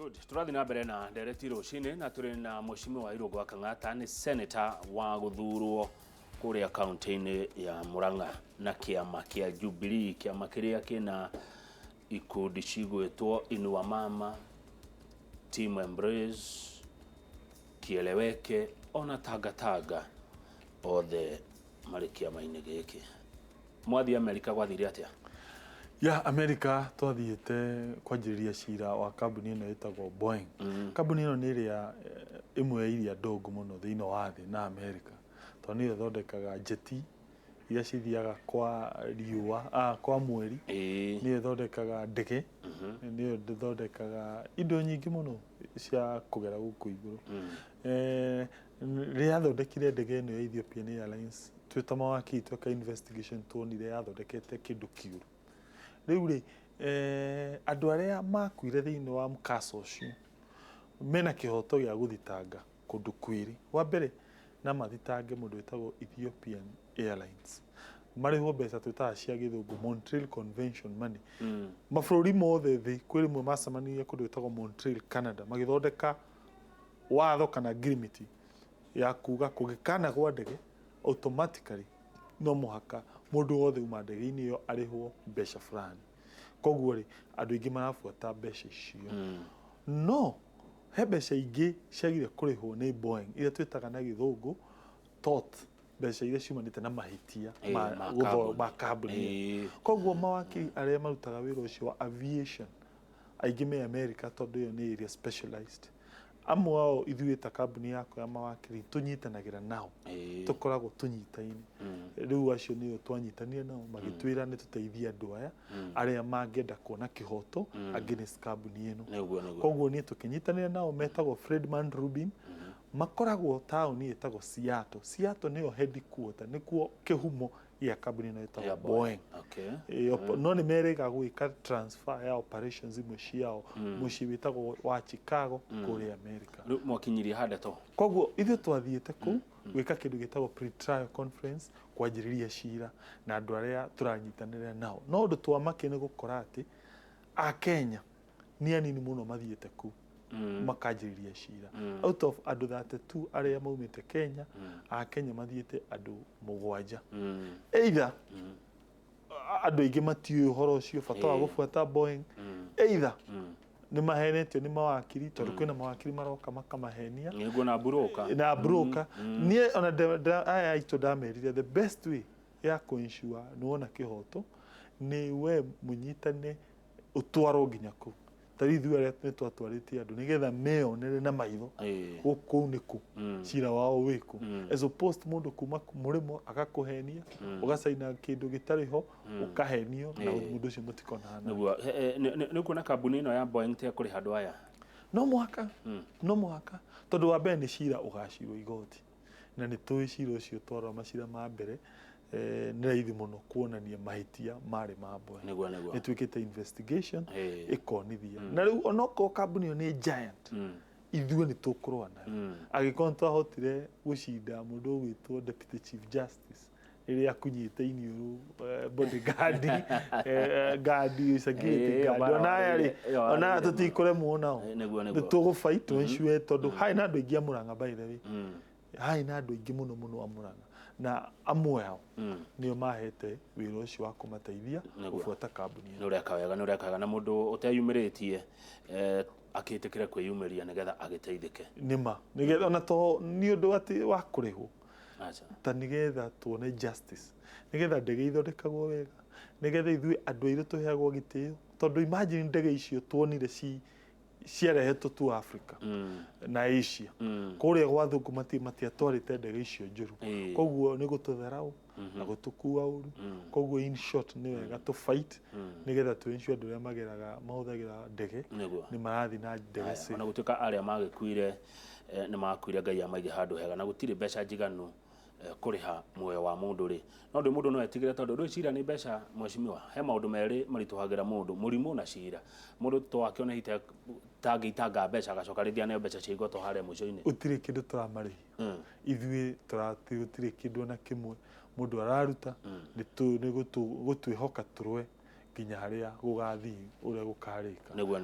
Good. Turathi na mbere na ndereti rucini na turi na Mheshimiwa wa Irungu wa Kang'ata ni senator wa guthurwo kuria kaunti-ini ya Murang'a na kiama kia Jubilee, kiama kiria kina ikundi cigwitwo Inua Mama, Team Embrace, Kieleweke ona Tanga othe mari kiama-ini giki. Mwathi Amerika gwathire atia? Ya Amerika twathiite kwanjiriria cira wa kambuni ino itagwo Boeing. Kambuni ino ni iria imwe iria ndongo muno thiini wa thi na Amerika. Tondũ nĩ thondekaga jeti iria cithiaga kwa riũa kwa mweri. Nĩ thondekaga ndege. Nĩ thondekaga indo nyingĩ muno cia kugera gũkũ igũrũ. Rĩrĩa thondekire ndege ĩno ya Ethiopian Airlines twĩta mawakiri tweka investigation tuonire yathondekete kĩndũ kĩũru. Rĩu rĩ andũ arĩa makuire thĩinĩ wa mkasa ũcio mena kĩhoto gĩa gũthitanga kũndũ kwĩrĩ. Wa mbere na mathitange mũndũ wĩtagwo Ethiopian Airlines marĩhwo mbeca twĩtaga cia gĩthũngũ Montreal Convention money. Mabũrũri mothe thĩ kwĩ rĩmwe macemanirie kũndũ wĩtagwo Montreal, Canada, magĩthondeka watho kana agreement ya kuga kũgĩkanagwo ndege automatically no mũhaka mũndũ wothe uma ndege-inĩ ĩyo arĩhwo mbeca fulani. Koguo rĩ andũ aingĩ marabuata mbeca icio. No he mbeca ingĩ ciagire kũrĩhwo nĩ Boeing iria twĩtaga na gĩthũngũ TOT, mbeca iria ciumanĩte na mahĩtia ma kambuni. Koguo mawakiri arĩa marutaga wĩra ũcio wa aviation aingĩ me Amerika tondũ ĩyo nĩ area specialized. Amwe ao ithuĩ ta kambuni yako ya mawakiri tunyitanagĩra nao tukoragwo tunyitaine. Rĩu acio nĩo twanyitanire nao magĩtwĩra nĩ tũteithie andũ aya arĩa mangĩenda kuona kĩhoto against kambuni ĩno. Koguo niĩ tũkĩnyitanĩra nao metagwo Friedman Rubin, makoragwo taũni ĩtagwo Seattle. Seattle nĩyo headquarter, nĩkuo kĩhumo gĩa kambuni ĩno ĩtagwo Boeing. No nĩ merĩga gwĩka transfer ya operations imwe ciao mũciĩ wĩtagwo wa Chicago kũrĩa Amerika. Mwakinyirie handa to. Koguo ithuĩ twathiĩte kũu gwĩka kĩndũ gĩtagwo pre-trial conference kwanjĩrĩria cira na andũ arĩa tũranyitanĩra nao. No ũndũ twamake nĩ gũkora atĩ Akenya nĩ anini mũno mathiĩte kũu makanjĩrĩria cira. Out of andũ 32 arĩa maumĩte Kenya, Akenya mathiĩte andũ 7. Either andũ aingĩ matiũĩ ũhoro ũcio bata wa gũbuata Boeing, either nĩ mahenetio nĩ mawakiri tondũ kwĩna mawakiri maroka makamahenia na broker. Niĩ ona aya aitũ ndamerire the best way ya kũensure nĩwona kĩhoto nĩ we mũnyitane ũtwarwo nginya kũu. Tarĩ ithuĩ arĩa nĩ twatwarĩtie andũ nĩgetha meonere na maitho kũu nĩ kũ cira wao wĩkũ, as opposed mũndũ kuma mũrĩmo agakũhenia ũgacaina kĩndũ gĩtarĩ ho ũkahenio na mũndũ ũcio mũtikonana. Nĩguo nĩ kuona kambuni ĩno ya Boeing te kũrĩ handũ aya no mũhaka tondũ wa mbere nĩ cira ũgacirwo igoti na nĩ tũĩ cira ũcio twarwo macira ma mbere nĩ raithi mũno kuonania mahĩtia marĩ ma Boeing. Nĩ twĩkĩte investigation ĩkonithia na rĩu onokorwo kambuni ĩyo nĩ giant ithuĩ nĩ tũkũrũa nayo agĩkorwo twahotire gũcinda mũndũ ũgwĩtwo Deputy Chief Justice rĩrĩa akunyĩte iniũrũ bodyguard guard security guard ona tũtikũremwo nao nĩ tũgũfight tũensure tondũ harĩ na andũ aingĩ a Murang'a by the way, harĩ na andũ aingĩ mũno a Murang'a na amwe ao nĩo mahete wĩra ũcio wa kũmateithia gũbuata kambuni ĩno. Nĩ ũrekaga na mũndũ ũteyumĩrĩtie akĩtĩkĩra kwĩyumĩria nĩgetha agĩteithĩke. Nĩma nĩgetha ona to nĩ ũndũ atĩ wa kũrĩhwo ta nĩgetha tuone justice, nĩgetha ndege ithondekagwo wega, nĩgetha ithuĩ andũ airũ tũheagwo gĩtĩo. Tondũ imagine ndege icio tuonire ciarehetwo tu Africa na Asia kũrĩa gwa thũngũ matiatwarĩte ndege icio njũru. Koguo nĩ gũtũtharau na gũtũkua ũru. Koguo in short nĩ wega tũ fight nĩgetha tuensure andũ arĩa mageraga mahũthagĩra ndege nĩ marathiĩ na ndege safe. Ona gũtuĩka arĩa magĩkuire nĩ makuire Ngai amaige handũ hega na gũtirĩ mbeca njiganu kuriha muoyo wa mundu ri no ndi mundu no etigire tondu ndo cira ni mbeca. Mheshimiwa, he maundu meri marituhagira mundu murimu na cira mundu to akiona hite tangĩitanga mbeca agacokarithia nayo mbeca cia igoto harĩa mũico-inĩ. Ũtirĩ kĩndũ tũramarĩhi ithuĩ gũtirĩ kĩndũ na kĩmwe mundu araruta nĩ gũtwĩhoka tũrwe nginya haria gugathi uria gukarika Niguo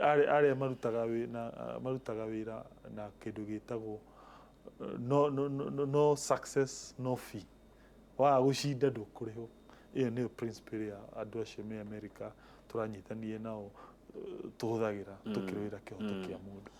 aria marutaga wira na kindu gitagwo no success no fee wa gucinda ndukuriho iyo ni principle ya andu acio me America turanyitanie nao tuhuthagira tukirwira kihoto kia mundu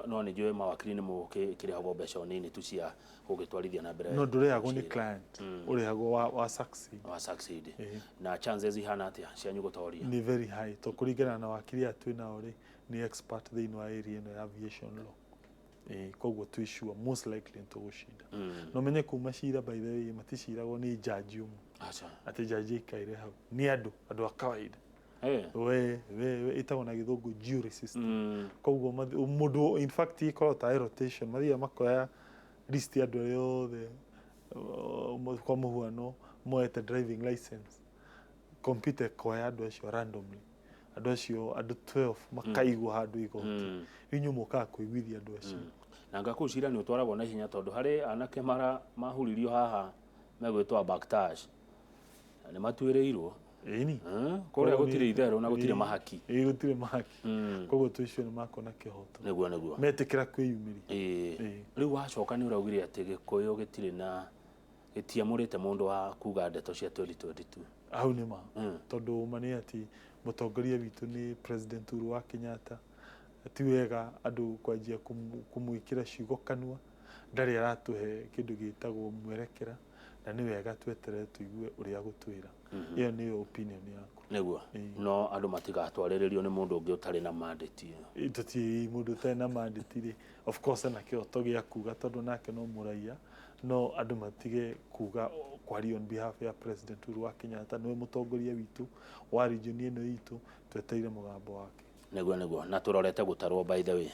no ni njui mawakiri ni mukirihagwo mbeca nini tu cia gugitwarithia na mbere no ndurihagwo ni client urihagwo wa succeed na chances ihana atia cianyu gutoria ni very high to kuringana na wakiri atu nao ni expert thiini wa area ino ya aviation law koguo tu sure most likely to gushinda no menye kuma cira by the way maticiragwo ni judge umwe ati judge ikaire hau ni andu a kawaida we itagwo na githungu jury system koguo mundu in fact iko ta rotation mathia makoya list ya andu yothe kwa muhuano moete driving license computer koya andu acio randomly andu acio andu 12 makaigwa handu igoti inyu muka kuiguithia andu acio na ngakucira ni utwaragwo na hinya tondu hari anake mahuririo haha megwitwa backtash ni matuireirwo ini kuria gutire itherũ na gutire mahaki gutire mahaki koguo tuicio ni makona kihoto niguo metikira kwiyumiria riu wacoka ni uraugire ati Gikuyu gitire na gitiamurite mundu wa kuga ndeto cia 2022 au ni ma tondu mani ati mutongoria witu ni president Uhuru wa Kenyatta ti wega andu kwanjia kumwikira ciugo kanua ndari aratuhe kindu gitagwo mwerekera na ni wega twetere tuigue uria gutwira iyo ni opinion yaku niguo no andu matigatwariririo ni mundu ungi utari na mandate tuti mundu utari na mandate of course na kioto gia kuga tondu nake no muraia no andu matige kuga kwari on behalf ya president Uhuru wa Kenyatta no mutongoria witu wa region ino itu tweteire mugambo wake niguo na turorete gutarwo by the way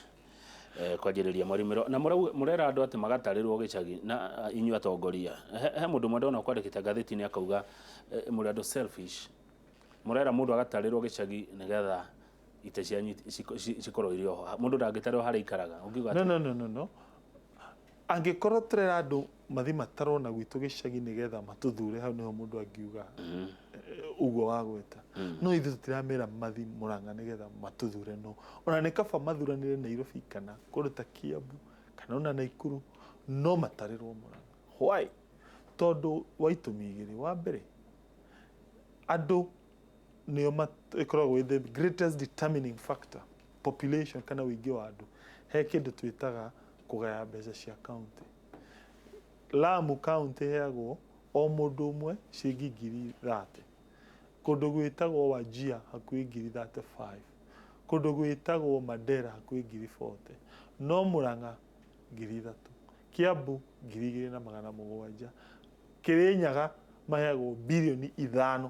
kwajiriria mwarimiro na murera andu ati magatarirwo gicagi na inyu atongoria he mundu mwenda ona kwandikita gatheti-ini akauga muri andu selfish murera mundu agatarirwo gicagi nigetha ite cianyu cikorwo irio mundu ndangitarirwo hari ikaraga ungiuga no angikorwo turera andu mathi matarona gwitu gicagi nigetha matuthure hau niho mundu angiuga uguo wa gweta no ithu tutiramera mathi Murang'a nigetha matuthure no ona ni kaba mathuranire Nairobi kana kuruta Kiambu kana ona Naikuru no matarirwo Murang'a why tondu wa itumi igiri wa mbere andu nio ikoragwo with the greatest determining factor population kana wingi wa andu he kindu twitaga kugaya mbeca cia county Lamu county heagwo o mundu umwe ciringi 30,000 kundu gwitagwo Wajir hakuhi 35,000 kundu gwitagwo Mandera hakuhi 40,000 no Murang'a 3,000 Kiambu 2,700 Kirinyaga maheagwo bilioni 5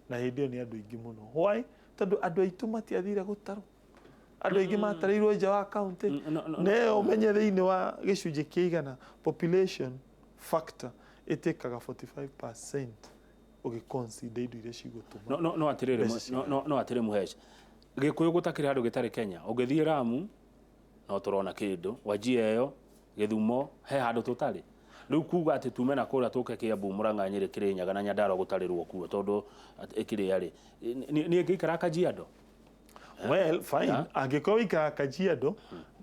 na hindi ni andu ingi muno why tondu andu aitu matiathire gutaru andu ingi matarirwo nja wa county ne umenye thiini wa gicunji kiigana population factor itekaga 45% ugiconsider indo iria cigutuma no atire muhesha Gikuyu gutakire handu gitari Kenya ungithie Lamu no turona kindu Wajir eyo Githumo he handu tutari riu kuga ati tume na kuria tuke Kiambu Murang'a Nyeri Kirinyaga na Nyandarua gutarirwo kuo tondu ikiri ari ni ngikara Kajiado well fine angikorwo ikara Kajiado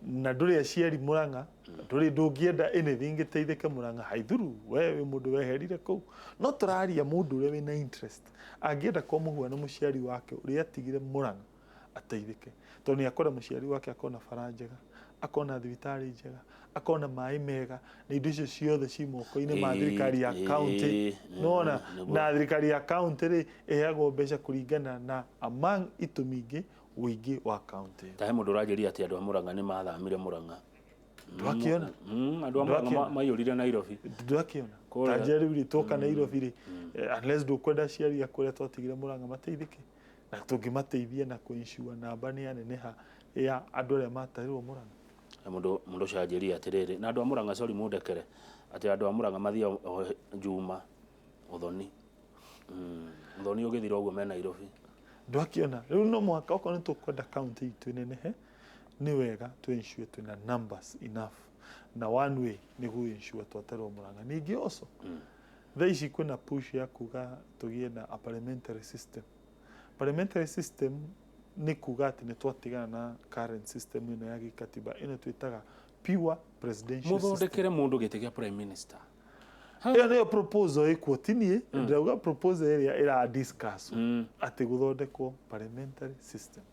na nduri aciari Murang'a nduri ndungienda anything giteithike Murang'a haithuru we mundu weherire ku no turaria mundu uria wina interest angienda kwa muhuano muciari wake uria atigire Murang'a ateithike tondu ni akora muciari wake akona farajega akona thibitari njega akona mai mega na indo icio ciothe ci moko-ini ma thirikari ya county nona na thirikari ya county ri iheagwo mbeca kuringana na among itumi ingi wingi wa county tahe mundu urajiria ati andu a Murang'a ni mathamire Murang'a ndwakiona andu a Murang'a mayurire Nairobi ndwakiona tajeri uri toka Nairobi ri unless dukwenda ciari akuria twatigire Murang'a mateithike na tungimateithia na kuinsure namba ni aneneha ya andu aria matarirwo Murang'a mundu shajiria atiriri na andu a Murang'a sorry mundekere ati andu a Murang'a mathia Juma Uthoni Uthoni ugithira uguo me Nairobi ndwakiona riu no mwaka uko ni tukwenda county itu nenehe ni wega tu ensure twina numbers enough na one way ni gu ensure twaterwo Murang'a ningi also thaici kuna push ya kuga tugie na a parliamentary system parliamentary system nĩ kuga atĩ nĩ twatigana na current system ĩno ya gĩkatiba ĩno twĩtaga pure presidential system. Mũthondekere mũndũ gĩtĩ kĩa prime minister. Ĩyo nĩyo proposal ĩkuo tinie ndauga proposal ĩrĩa ĩra-discuss atĩ gũthondekwo parliamentary system.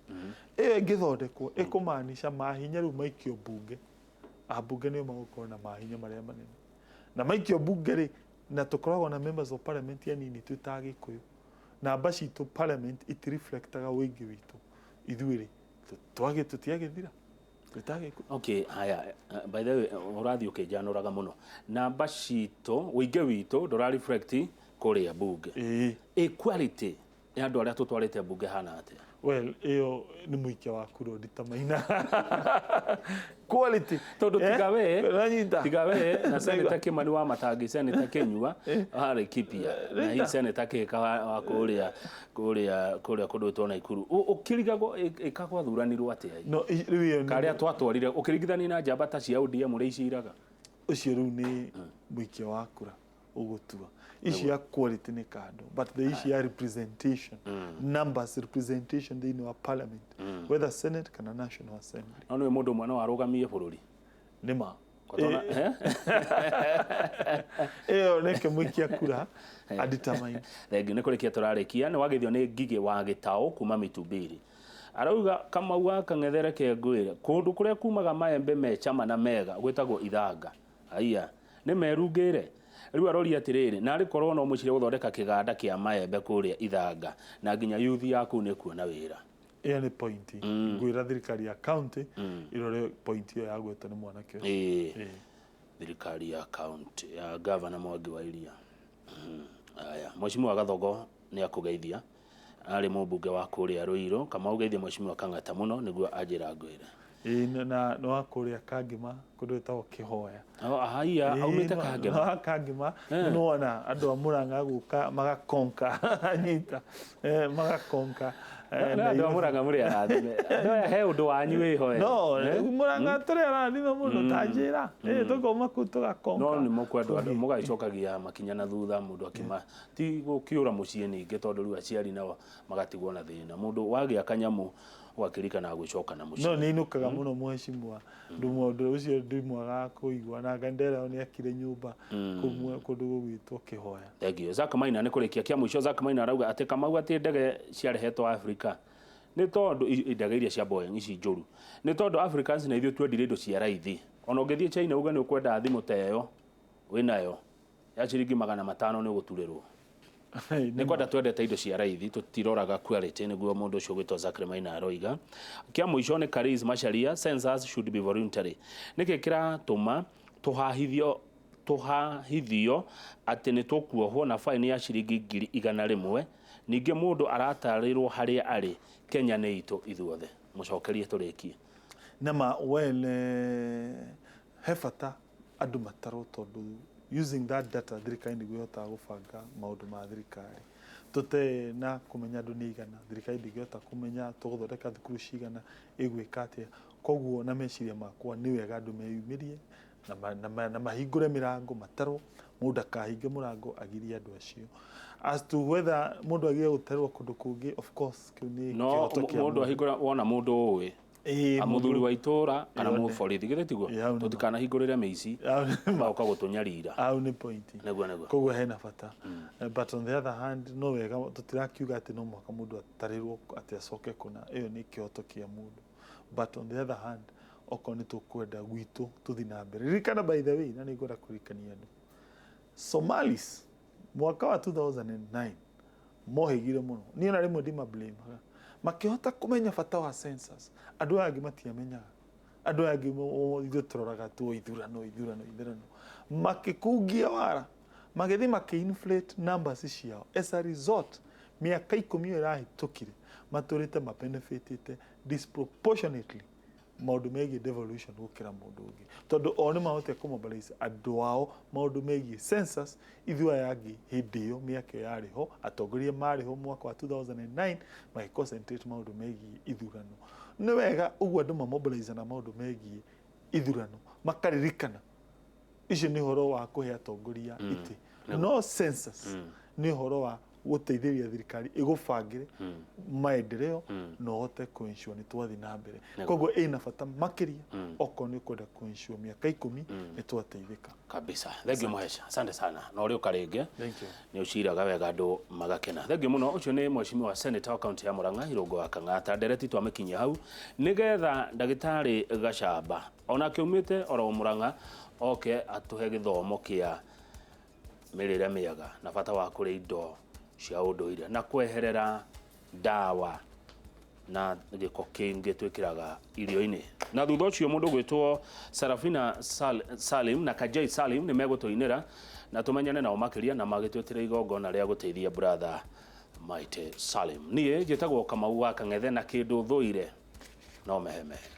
Ĩyo ĩngĩthondekwo ĩkũmaanisha mahinya rĩu maikio mbunge, ambunge nĩo magũkorwo na mahinya marĩa manene, na maikio mbunge rĩ, na tũkoragwo na members of parliament anini twĩtaga Gĩkũyũ, namba citũ parliament itireflectaga ũingĩ witũ ithuĩ rĩ tũtiagĩthira. Okay, haya, by the way, ũrathiĩ ũkĩnjanũraga mũno. Namba citũ, ũingĩ witũ ndũra-reflect kũrĩa mbunge. Equality ya andũ arĩa tũtwarĩte mbunge hana atĩa? Well, ĩyo nĩ mũikia wa kura Ndita Maina. Quality. Tondũ tiga we na Senator Kimani wa Matangi, Senator Kenyua harĩ Kipia, na hii Senator Kĩka wa kũrĩa kũndũ twona Ikuru. Ũkĩrigagwo ĩkagwathuranirwo atĩa? No, rĩu karĩa twatwarire ũkĩringithania na njamba ta cia ODM ũrĩa iciraga. Ũcio rĩu nĩ mũikia wa kura ũgũtua. Ici ya quality nĩ kando, but the issue ya representation, numbers representation thĩinĩ wa parliament, whether senate kana national assembly. No nĩ mũndũ mwana warũgamie bũrũri. Nĩma. Ĩyo nĩke mũikia kura Ndita Maina. Thengiũ nĩ kũrĩkia tũrarĩkia, nĩ wagĩthio nĩ Ngigĩ wa Gĩtaũ kuma Mitumbiri. Arauga Kamau wa Kang'ethere Kengwĩre kũndũ kũrĩa kumaga maembe me chama na mega gwĩtagwo Ithanga. Aya nĩ merungĩre. Rĩu aroria atĩrĩrĩ, narĩ korwo no mũcire gũthondeka kĩganda kĩa maembe kũrĩa Ithanga na nginya youth yaku nĩ kuona wĩra. Ĩyo nĩ point. Ngwĩra thirikari ya county ĩrore point ĩyo ya gwetwo nĩ mwanake ũcio. Thirikari ya county ya governor Mwangi wa Iria. Aya, Mheshimiwa Gathongo nĩ akũgeithia. Arĩ mũmbunge wa kũrĩa Ruiru, Kamau geithia Mheshimiwa Kang'ata mũno nĩguo Angela Ngwĩre. Na no akũrĩa Kangima kũndũ gwĩtagwo Kĩhoya. Haya, aumĩte Kangima. Kangima no ona andũ a Mũrang'a gũka magakonka anyita magakonka. Andũ a Mũrang'a mũrĩ arathime. Andũ aya he ũndũ wanyu wĩho. No, Mũrang'a tũrĩ arathime mũno ta njĩra. Tũkauma kũu tũgakonka. No nĩ mũkwendwo andũ mũgaicokagia makinya na thutha mũndũ akĩma ti gũkĩũra mũciĩ ningĩ tondũ rĩu aciari nao magatigwo na thĩna. Mũndũ wagĩa kanyamu wakirikana gũcoka na mũciĩ. No nĩ inukaga mũno Mheshimiwa. Ndũmũndũ ũcio ndimwaga kũigua na Ngandera nĩ akire nyũmba kũmwe kũndũ gũgwĩtwo Kĩhoya. Thengio. Zack Maina nĩ kũrĩkia kĩa mũico. Zack Maina arauga atĩ Kamau atĩ ndege ciarehetwo Afrika nĩ tondũ ndege iria cia Boeing ici njũru nĩ tondũ Africans na ithuĩ twendire indo cia raithi. Ona ũngĩthiĩ China uga nĩ ũkwenda thimũ ta ĩyo wĩnayo ya ciringi 500 nĩ ũgũturĩrwo. Nĩ kwenda twendete indo cia raithi tũtiroraga quality nĩguo mũndũ ũcio gwĩtwo Zack Maina aroiga. Kĩa mũico nĩ Karis Macharia, censors should be voluntary. Nĩkĩ kĩratũma tũhahithio atĩ nĩ tũkuohwo na faini ya ciringi 100,000. Ningĩ mũndũ aratarĩrwo harĩa arĩ Kenya nĩ itũ ithuothe. Mũcokerie tũrĩkie. Nama he bata andũ matarwo tondũ using that data thirikari nĩguo ĩhotaga gũbanga maũndũ ma thirikari. Tũte na kũmenya andũ nĩ igana, thirikari ndĩngĩhota kũmenya tũgũthondeka thukuru cigana ĩgwĩka atĩa. Koguo na meciria makwa nĩ wega andũ meyumĩrie na mahingũre mĩrango matarwo, mũndũ akahinge mũrango agirie andũ acio. As to whether mũndũ agĩrĩire gũtarwo kũndũ kũngĩ, of course kĩu nĩ kĩhoto kĩa mũndũ ahingũra wona mũndũ ũĩ mũthuri wa itũra kana mũborithi githĩ tiguo tũtikanahingũrĩre mĩici maũka gũtũnyarira. Au nĩ point. Nĩguo. Koguo hena bata. But on the other hand no wega tũtirakiuga atĩ no mwaka mũndũ atarĩrwo atĩ acoke kũna. Ĩyo nĩ kĩhoto kĩa mũndũ. But on the other hand okorwo nĩ tũkwenda gwitũ tũthiĩ na mbere. Ririkana by the way na nĩ ngwenda kũririkania andũ. Somalis mwaka wa 2009 mohĩgire mũno. Niĩ na rĩmwe ndima-blame makĩhota kũmenya bata wa census. Andũ angĩ matiamenyaga. Andũ angĩ ithuĩ tũroraga tu ithurano. Makĩkungia wara magĩthiĩ makĩ-inflate numbers ciao. As a result mĩaka 10 ĩrahĩtũkire matũrĩte mabenefitĩte disproportionately maũndũ megiĩ devolution gũkĩra mũndũ ũngĩ. Tondũ o nĩ mahotete kũmobilize andũ ao maũndũ megiĩ census. Ithuĩ aya angĩ hĩndĩ ĩyo mĩaka yarĩ ho, atongoria marĩ ho mwaka wa 2009 magĩconcentrate maũndũ megiĩ ithurano. Nĩ wega ũguo andũ mamobilize na maũndũ megiĩ ithurano makaririkana icio nĩ ũhoro wa kũhe atongoria itĩ. No census nĩ ũhoro wa guteithĩrĩria thirikari igũbangĩre maendeleo na ũhote kũ-ensure nĩ twathiĩ na mbere. Koguo ĩna bata makĩria okorwo nĩ ũkwenda kũ-ensure mĩaka 10 nĩ twateithĩka kabisa. Thengio Mũhesha, asante sana na ũrĩ ũkarĩnge nĩ ũciraga wega andũ magakena. Thengio mũno. Ũcio nĩ Mheshimiwa Senator wa kaunti ya Murang'a Irũngũ wa Kang'ata. Ndereti twamĩkinyia hau nĩgetha ndagĩtarĩ Gachamba ona kiumĩte oro Murang'a oke atuhe gĩthomo kĩa mĩrĩre mĩega na bata wa kũrĩa indo cia ũndũire na kweherera ndawa na gĩko kĩngĩ twĩkĩraga irio-inĩ. Na thutha ũcio mũndũ gwĩtwo Sarafina Salim na Kajai Salim nĩ megũtũinĩra na tũmenyane nao makĩria na magĩtwĩtĩra igongona rĩa gũteithia brother Maite Salim. Niĩ njĩtagwo Kamau wa Kang'ethe na kĩndũ thũire no mehemehe.